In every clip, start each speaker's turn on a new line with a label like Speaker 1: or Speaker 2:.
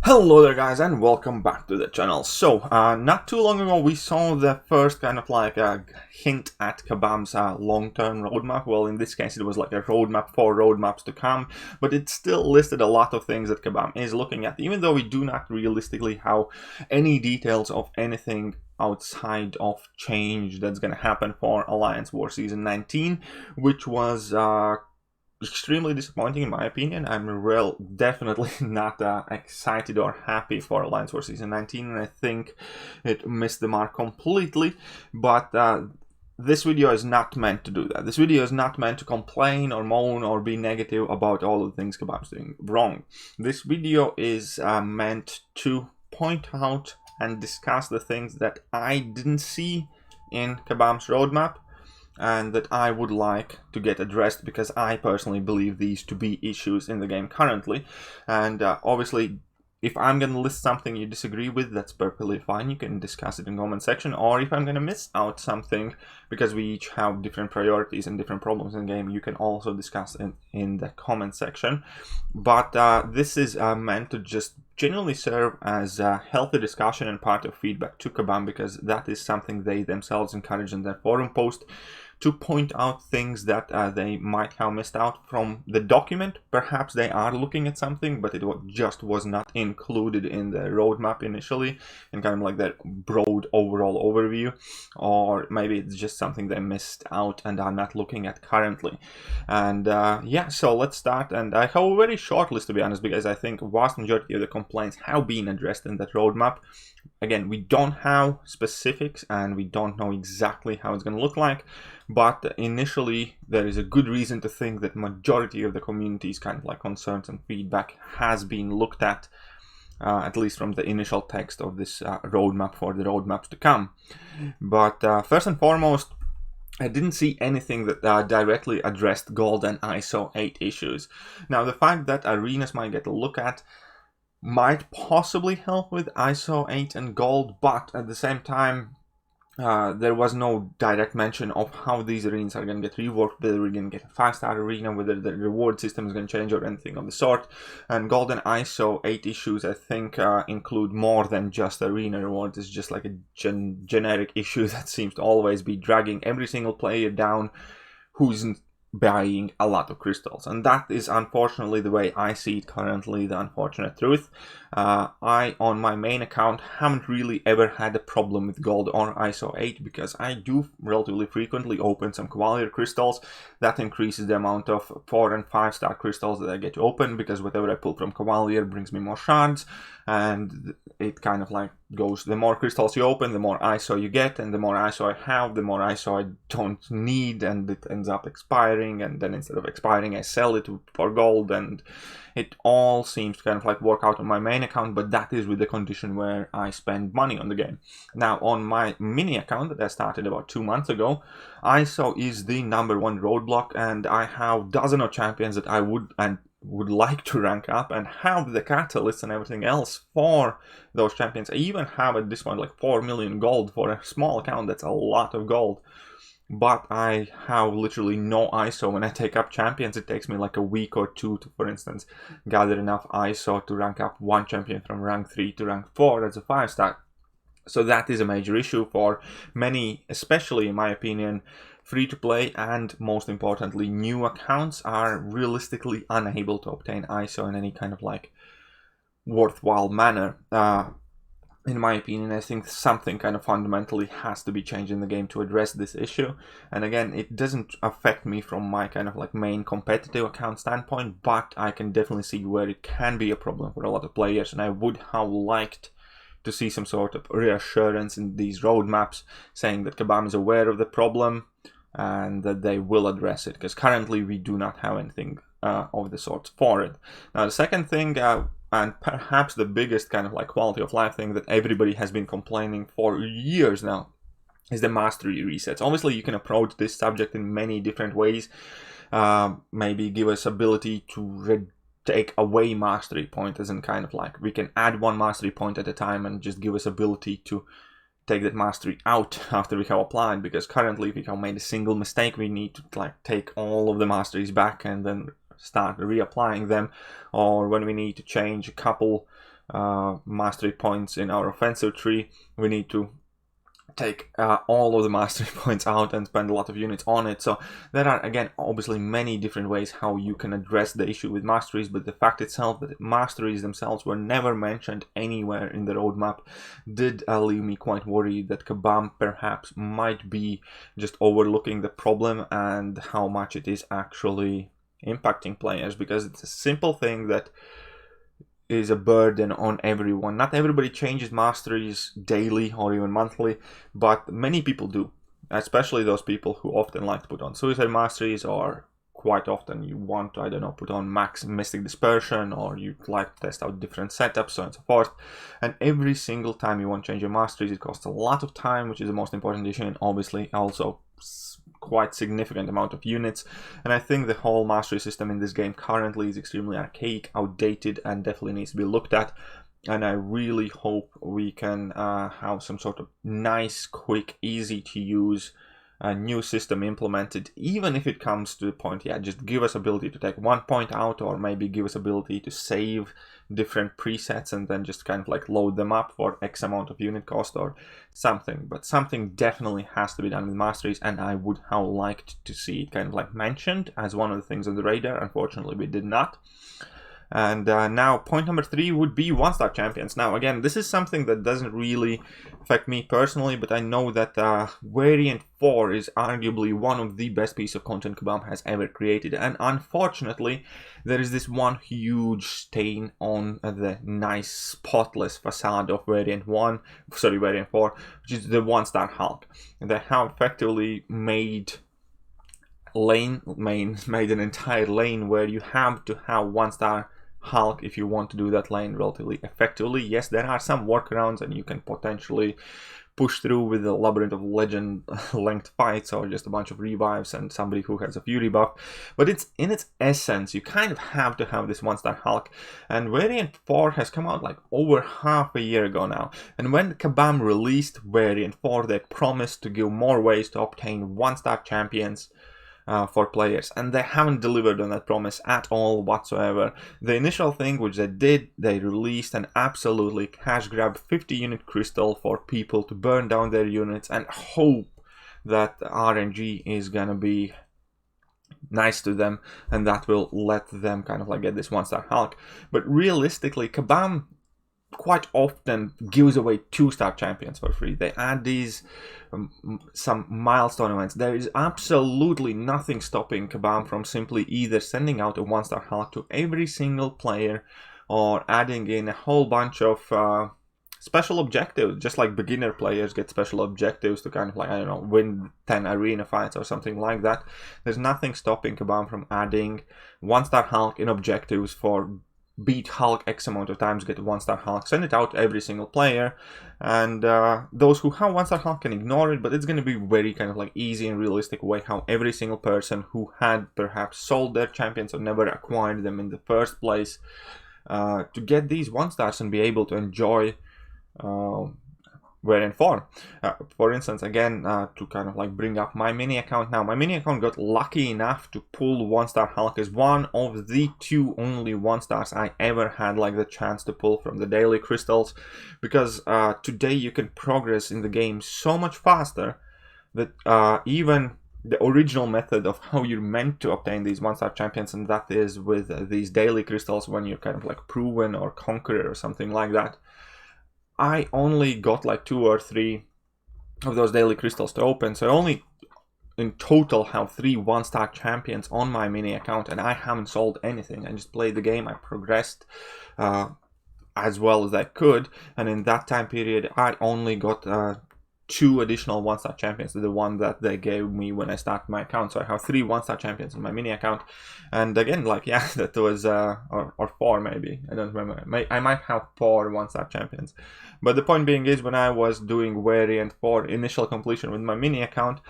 Speaker 1: Hello there guys and welcome back to the channel. So, not too long ago we saw the first kind of like a hint at Kabam's long-term roadmap. Well, in this case it was like a roadmap for roadmaps to come, but it still listed a lot of things that Kabam is looking at, even though we do not realistically have any details of anything outside of change that's going to happen for Alliance War Season 19, which was extremely disappointing in my opinion. I'm definitely not excited or happy for Alliance War Season 19, and I think it missed the mark completely. But this video is not meant to do that. This video is not meant to complain or moan or be negative about all the things Kabam's doing wrong. This video is meant to point out and discuss the things that I didn't see in Kabam's roadmap and that I would like to get addressed, because I personally believe these to be issues in the game currently. And obviously, if I'm going to list something you disagree with, that's perfectly fine. You can discuss it in the comment section. Or if I'm going to miss out something, because we each have different priorities and different problems in the game, you can also discuss it in the comment section. But this is meant to just genuinely serve as a healthy discussion and part of feedback to Kabam, because that is something they themselves encourage in their forum post, to point out things that they might have missed out from the document. Perhaps they are looking at something, but it just was not included in the roadmap initially, in kind of like that broad overall overview, or maybe it's just something they missed out and are not looking at currently. And yeah, so let's start. And I have a very short list, to be honest, because I think vast majority of the complaints have been addressed in that roadmap. Again, we don't have specifics and we don't know exactly how it's going to look like, but initially there is a good reason to think that majority of the community's kind of like concerns and feedback has been looked at least from the initial text of this roadmap for the roadmaps to come. But first and foremost, I didn't see anything that directly addressed Gold and ISO 8 issues. Now, the fact that arenas might get a look at might possibly help with ISO 8 and Gold, but at the same time, there was no direct mention of how these arenas are going to get reworked, whether we're going to get a 5-star arena, whether the reward system is going to change or anything of the sort. And Gold and ISO 8 issues, I think, include more than just arena rewards. It's just like a generic issue that seems to always be dragging every single player down who's buying a lot of crystals, and that is unfortunately the way I see it currently, the unfortunate truth. I, on my main account, haven't really ever had a problem with Gold or ISO 8, because I do relatively frequently open some Cavalier crystals. That increases the amount of 4- and 5-star crystals that I get to open, because whatever I pull from Cavalier brings me more shards, and it kind of like goes, the more crystals you open, the more ISO you get, and the more ISO I have, the more ISO I don't need, and it ends up expiring, and then instead of expiring I sell it for gold, and it all seems to kind of like work out on my main account, but that is with the condition where I spend money on the game. Now, on my mini account that I started about 2 months ago, ISO is the #1 roadblock, and I have dozens of champions that I would like to rank up and have the catalysts and everything else for those champions. I even have at this point like 4 million gold for a small account. That's a lot of gold, but I have literally no ISO. When I take up champions, it takes me like a week or two to, for instance, gather enough ISO to rank up one champion from rank 3 to rank 4 as a 5-star. So that is a major issue for many, especially in my opinion, free-to-play and, most importantly, new accounts are realistically unable to obtain ISO in any kind of like worthwhile manner. In my opinion, I think something kind of fundamentally has to be changed in the game to address this issue. And again, it doesn't affect me from my kind of like main competitive account standpoint, but I can definitely see where it can be a problem for a lot of players, and I would have liked to see some sort of reassurance in these roadmaps saying that Kabam is aware of the problem and that they will address it, because currently we do not have anything of the sort for it. Now, the second thing, and perhaps the biggest kind of like quality of life thing that everybody has been complaining for years now, is the mastery resets. Obviously, you can approach this subject in many different ways. Maybe give us ability to take away mastery point, as in kind of like we can add 1 mastery point at a time and just give us ability to take that mastery out after we have applied, because currently if we have made a single mistake, we need to like take all of the masteries back and then start reapplying them, or when we need to change a couple mastery points in our offensive tree. We need to take all of the mastery points out and spend a lot of units on it. So there are, again, obviously many different ways how you can address the issue with masteries, but the fact itself that masteries themselves were never mentioned anywhere in the roadmap did leave me quite worried that Kabam perhaps might be just overlooking the problem and how much it is actually impacting players, because it's a simple thing that is a burden on everyone. Not everybody changes masteries daily or even monthly, but many people do, especially those people who often like to put on suicide masteries, or quite often you want to, I don't know, put on max mystic dispersion, or you like to test out different setups, so on and so forth. And every single time you want to change your masteries, it costs a lot of time, which is the most important issue, and obviously also quite significant amount of units. And I think the whole mastery system in this game currently is extremely archaic, outdated, and definitely needs to be looked at. And I really hope we can have some sort of nice, quick, easy to use new system implemented, even if it comes to the point, yeah, just give us ability to take 1 point out, or maybe give us ability to save different presets and then just kind of like load them up for X amount of unit cost or something. But something definitely has to be done with masteries, and I would have liked to see it kind of like mentioned as one of the things on the radar. Unfortunately, we did not. And now point number 3 would be 1-star champions. Now again, this is something that doesn't really affect me personally, but I know that variant 4 is arguably one of the best pieces of content Kabam has ever created, and unfortunately there is this one huge stain on the nice spotless facade of variant 4, which is the 1-star Hulk. They have effectively made an entire lane where you have to have 1-star Hulk if you want to do that lane relatively effectively. Yes, there are some workarounds, and you can potentially push through with the Labyrinth of Legend length fights, or just a bunch of revives and somebody who has a Fury buff. But it's in its essence, you kind of have to have this 1-star Hulk. And variant 4 has come out like over half a year ago now. And when Kabam released variant 4, they promised to give more ways to obtain 1-star champions for players, and they haven't delivered on that promise at all whatsoever. The initial thing which they did, they released an absolutely cash grab 50 unit crystal for people to burn down their units and hope that RNG is gonna be nice to them, and that will let them kind of like get this 1-star Hulk. But realistically, Kabam quite often gives away 2-star champions for free. They add these some milestone events. There is absolutely nothing stopping Kabam from simply either sending out a 1-star Hulk to every single player, or adding in a whole bunch of special objectives, just like beginner players get special objectives to kind of like, I don't know, win 10 arena fights or something like that. There's nothing stopping Kabam from adding 1-star Hulk in objectives for beat Hulk X amount of times, get a 1-star Hulk, send it out to every single player, and those who have 1-star Hulk can ignore it, but it's going to be very kind of like easy and realistic way how every single person who had perhaps sold their champions or never acquired them in the first place to get these 1-stars and be able to enjoy variant 4. For instance, again, to kind of like bring up my mini account now. My mini account got lucky enough to pull 1-star Hulk as one of the 2 only 1-stars I ever had like the chance to pull from the daily crystals, because today you can progress in the game so much faster that even the original method of how you're meant to obtain these 1-star champions, and that is with these daily crystals when you're kind of like proven or conqueror or something like that, I only got like 2 or 3 of those daily crystals to open, so I only in total have 3 1-star champions on my mini account, and I haven't sold anything. I just played the game, I progressed as well as I could, and in that time period I only got 2 additional 1-star champions to the one that they gave me when I started my account. So I have 3 1-star champions in my mini account, and again, like, yeah, that was or 4 maybe, I don't remember. I might have 4 1-star champions, but the point being is, when I was doing variant 4 initial completion with my mini account,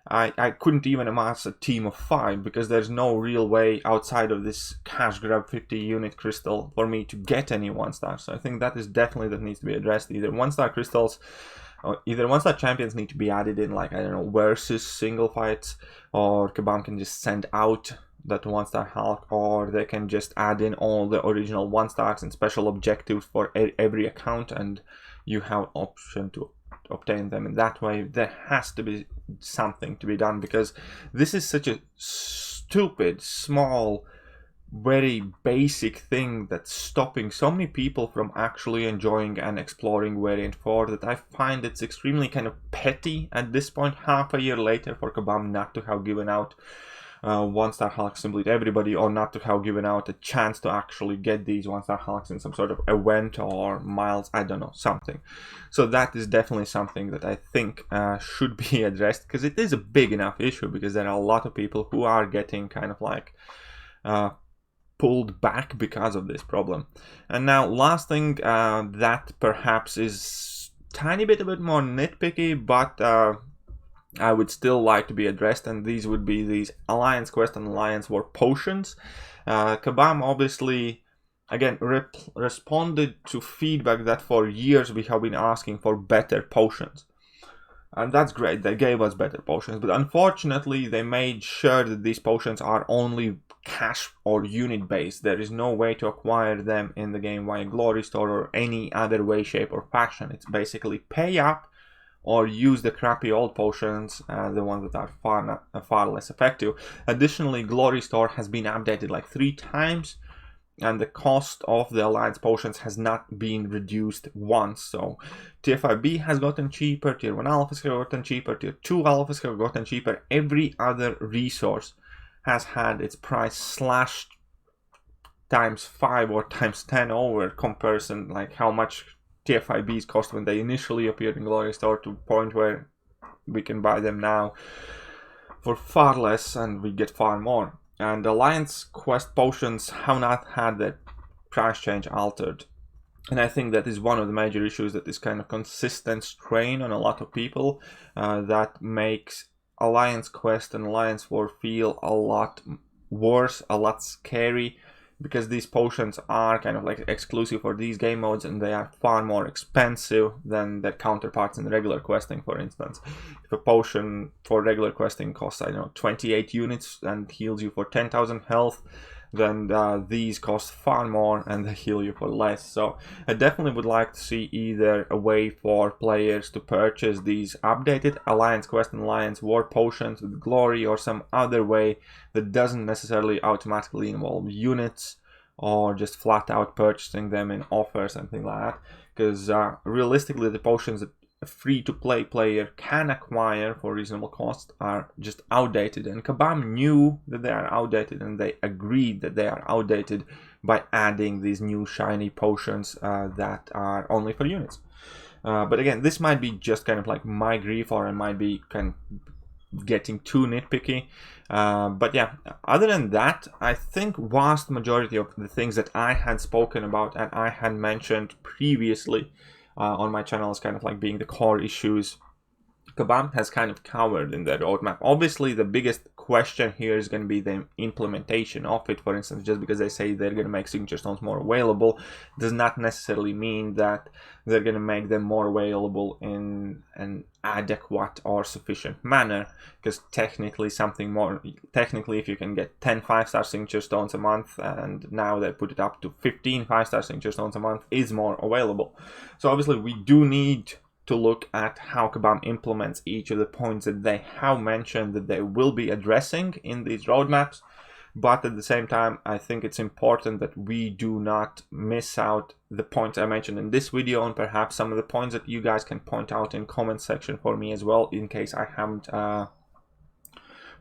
Speaker 1: I couldn't even amass a team of 5, because there's no real way outside of this cash grab 50 unit crystal for me to get any 1-star. So I think that is definitely that needs to be addressed. Either 1-star crystals, either 1-star champions need to be added in, like, I don't know, versus single fights, or Kabam can just send out that 1-star Hulk, or they can just add in all the original 1-stars and special objectives for every account, and you have option to obtain them in that way. There has to be something to be done, because this is such a stupid, small, very basic thing that's stopping so many people from actually enjoying and exploring Variant 4, that I find it's extremely kind of petty at this point, half a year later, for Kabam not to have given out 1-star Hulk simply to everybody, or not to have given out a chance to actually get these 1-star Hulks in some sort of event or miles, I don't know, something. So that is definitely something that I think should be addressed, because it is a big enough issue, because there are a lot of people who are getting kind of like pulled back because of this problem. And now last thing that perhaps is tiny bit a bit more nitpicky, but I would still like to be addressed, and these would be these Alliance Quest and Alliance War potions. Kabam obviously, again, responded to feedback that for years we have been asking for better potions. And that's great, they gave us better potions, but unfortunately they made sure that these potions are only cash or unit based. There is no way to acquire them in the game via Glory Store or any other way, shape or fashion. It's basically pay up or use the crappy old potions, the ones that are far less effective. Additionally, Glory Store has been updated like 3 times, and the cost of the Alliance potions has not been reduced once. So Tier 5B has gotten cheaper, Tier 1 Alphas have gotten cheaper, Tier 2 Alphas have gotten cheaper. Every other resource has had its price slashed times 5 or times 10 over comparison, like how much Tier 5Bs cost when they initially appeared in Glory Store, to a point where we can buy them now for far less and we get far more. And Alliance Quest potions have not had their price change altered. And I think that is one of the major issues, that is kind of consistent strain on a lot of people that makes Alliance Quest and Alliance War feel a lot worse, a lot scary, because these potions are kind of like exclusive for these game modes, and they are far more expensive than their counterparts in regular questing. For instance, if a potion for regular questing costs, I don't know, 28 units and heals you for 10,000 health, then these cost far more and they heal you for less. So I definitely would like to see either a way for players to purchase these updated Alliance Quest and Alliance War potions with Glory, or some other way that doesn't necessarily automatically involve units, or just flat out purchasing them in offers, something like that. Because realistically, the potions that a free-to-play player can acquire for reasonable cost are just outdated, and Kabam knew that they are outdated, and they agreed that they are outdated by adding these new shiny potions that are only for units. But again, this might be just kind of like my grief, or I might be kind of getting too nitpicky. But yeah, other than that, I think vast majority of the things that I had spoken about and I had mentioned previously on my channel is kind of like being the core issues, Kabam has kind of covered in their roadmap. Obviously, the biggest question here is going to be the implementation of it. For instance, just because they say they're going to make signature stones more available does not necessarily mean that they're going to make them more available in an adequate or sufficient manner. Because technically, if you can get 10 5-star signature stones a month, and now they put it up to 15 5-star signature stones a month, is more available. So obviously, we do need to look at how Kabam implements each of the points that they have mentioned that they will be addressing in these roadmaps. But at the same time, I think it's important that we do not miss out the points I mentioned in this video, and perhaps some of the points that you guys can point out in comment section for me as well, in case I haven't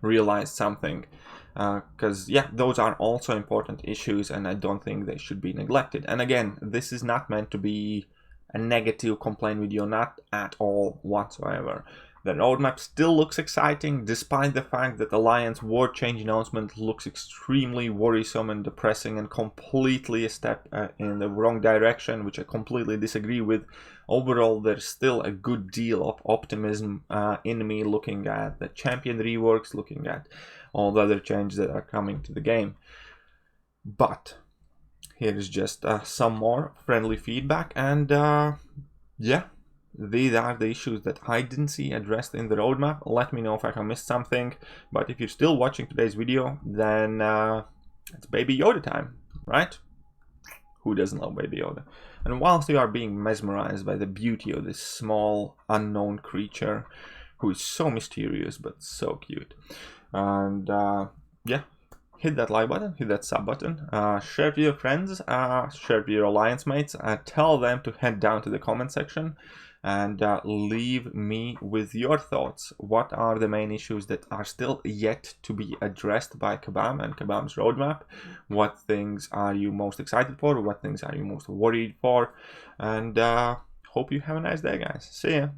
Speaker 1: realized something. Because yeah, those are also important issues, and I don't think they should be neglected. And again, this is not meant to be a negative complaint video, not at all whatsoever. The roadmap still looks exciting, despite the fact that Alliance War change announcement looks extremely worrisome and depressing and completely a step in the wrong direction, which I completely disagree with. Overall, there's still a good deal of optimism in me, looking at the champion reworks, looking at all the other changes that are coming to the game. But here is just some more friendly feedback, and yeah, these are the issues that I didn't see addressed in the roadmap. Let me know if I have missed something. But if you're still watching today's video, then it's Baby Yoda time, right? Who doesn't love Baby Yoda? And whilst you are being mesmerized by the beauty of this small, unknown creature, who is so mysterious but so cute, and yeah, hit that like button, hit that sub button, share it with your friends, share it with your alliance mates, tell them to head down to the comment section and leave me with your thoughts. What are the main issues that are still yet to be addressed by Kabam and Kabam's roadmap? What things are you most excited for? What things are you most worried for? And hope you have a nice day, guys. See ya.